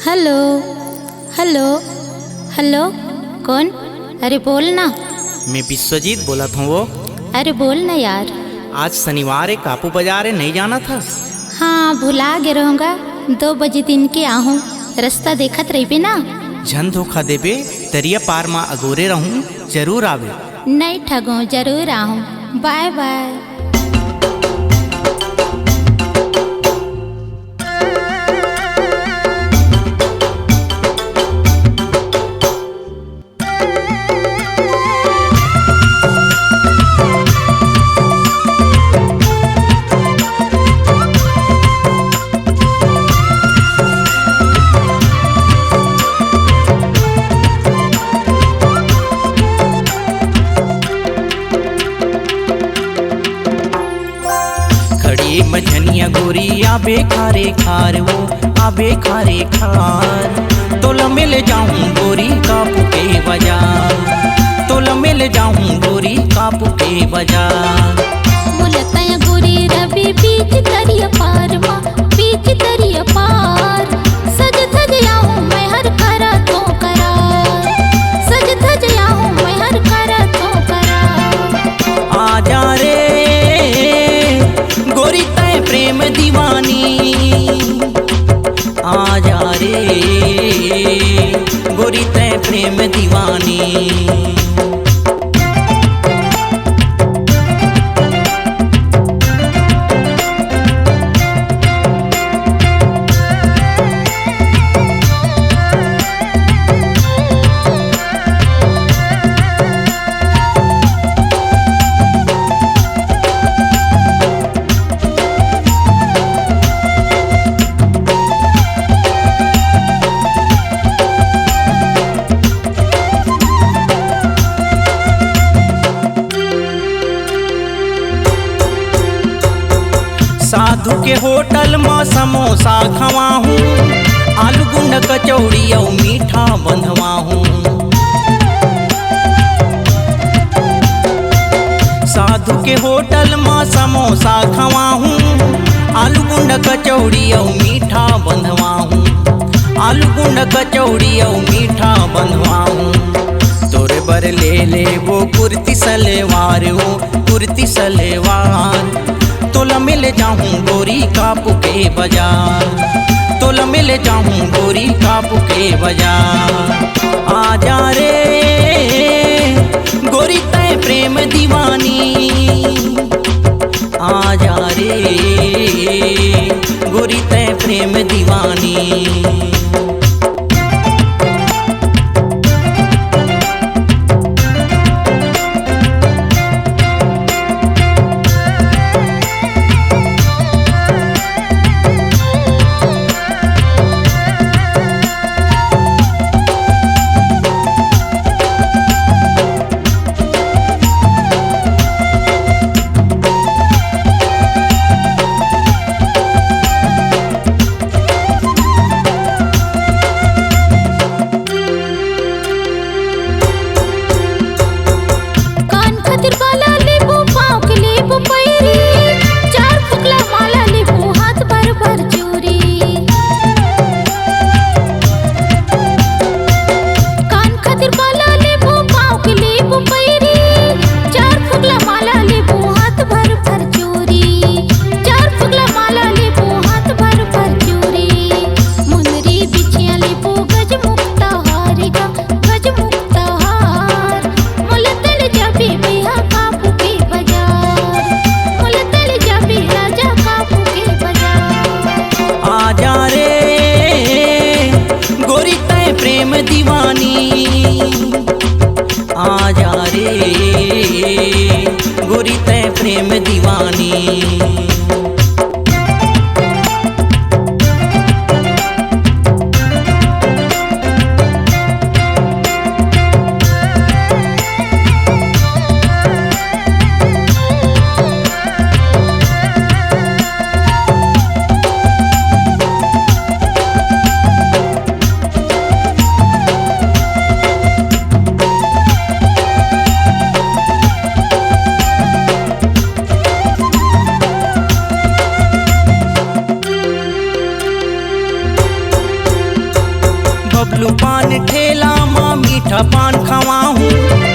Hello hello hello. कौन? अरे बोल ना। मैं विश्वजीत बोला था। वो अरे बोल ना यार। आज शनिवार है, कापू बाजार है, नहीं जाना था? हाँ भुला गे रहूँगा। 2 बजे दिन के आहूँ, रास्ता देखत रही ना। झन धोखा देबे, दरिया पार माँ अगोरे रहूँ, जरूर आवे। नहीं ठगो, जरूर आहूँ। By by. मझनिया गोरी आबे खारे खार, वो आबे खारे खार। तोला मिल जाऊं गोरी कापू के बाजार, तोला मिल जाऊं गोरी कापू के बाजार। बोलता है गोरी रवि बीच दरिया पार माँ, बीच दरिया पार। सज धज आऊं मैं हर करा तो करार, सज धज आऊं मैं हर करा तो करार। आ जा रे गोरी तय प्रेम दीवानी, आ जा रे गोरी तय प्रेम दीवानी। साधु के होटल में समोसा खवाहूँ, आलू गुंड कचौड़ी और मीठा बंधवाहूँ। साधु के होटल में समोसा खवाहूँ, आलू गुंड कचौड़ी और मीठा बंधवाहूँ। आलू गुंड कचौड़ी और मीठा बंधवाहूँ। तोरे बर ले वो कुर्ती सलवार, वो कुर्ती सलवार। तोला मिल जाऊं गोरी कापू के बाजार, तोला मिल जाऊं गोरी कापू के बाजार। आ जा रे गोरी तय प्रेम दीवानी, आ जा रे गोरी तय प्रेम दीवानी। प्रेम दीवानी, आ जा रे गोरी तय प्रेम दीवानी। मीठा पान खवाऊं,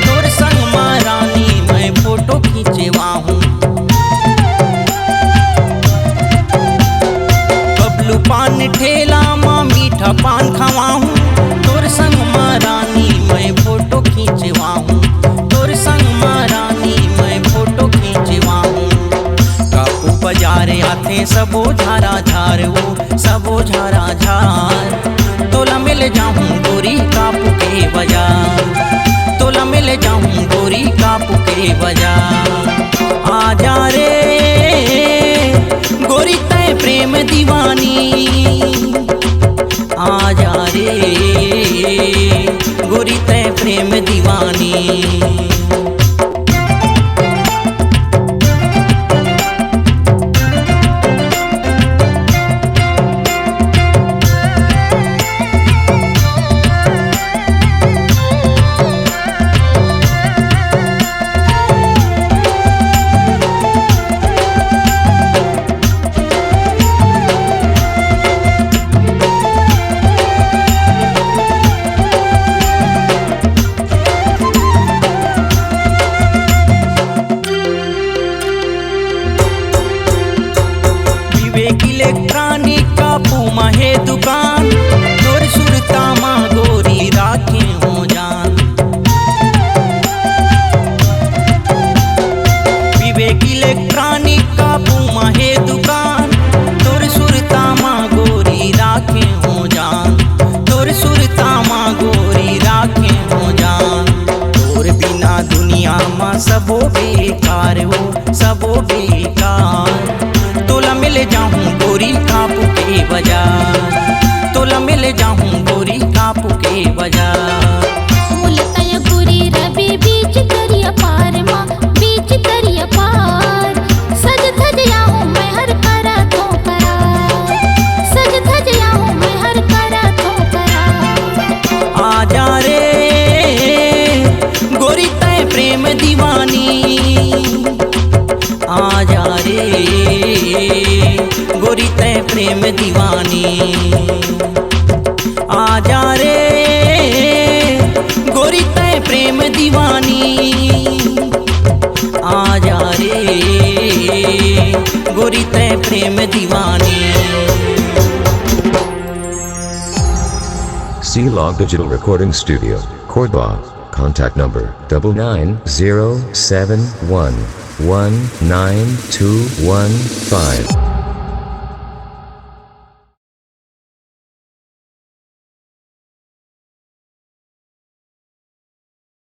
तोर संग माँ रानी मैं फोटो खींचवाऊं। बबलू पान ठेला माँ मीठा पान खवाऊं, तोर संग माँ रानी मैं फोटो खींचवाऊं। तोर संग माँ रानी मैं फोटो खींचवाऊं। कापू बाजारे आते सबो झारा झार वो सबो झारा झार। तोला मिल जाऊं गोरी कापू के बाजार, तोला मिल जाऊं गोरी कापू के बाजार। आजा रे गोरी तै प्रेम दीवानी, आजा रे गोरी तै प्रेम दीवानी। इलेक्ट्रॉनिक का पूमा है दुकान, तोर सुरता माँ गोरी राखे हो जान। विवेक इलेक्ट्रॉनिक का पूमा है दुकान, तोर सुरता माँ गोरी राखे हो जान। तोर सुरता माँ गोरी राखे हो जान। तोर बिना दुनिया माँ सबो बेकार हो सबो बेकार। तोला मिल जाऊं गोरी कापू के बाजार, तोला मिल जाऊं गोरी कापू के बाजार। बोलतय गोरी रवि बीच दरिया पार माँ बीच दरिया पार। सज धज आऊं मैं हर करा तो करार, सज धज आऊं मैं हर करा तो करार। आजा रे गोरी तै प्रेम दीवानी, आजा रे गोरी तै प्रेम दीवानी। आजा रे गोरी तै प्रेम दीवानी, आजा रे गोरी तै प्रेम दीवानी। C-Log Digital Recording Studio, Cordoba. Contact number 9907119215.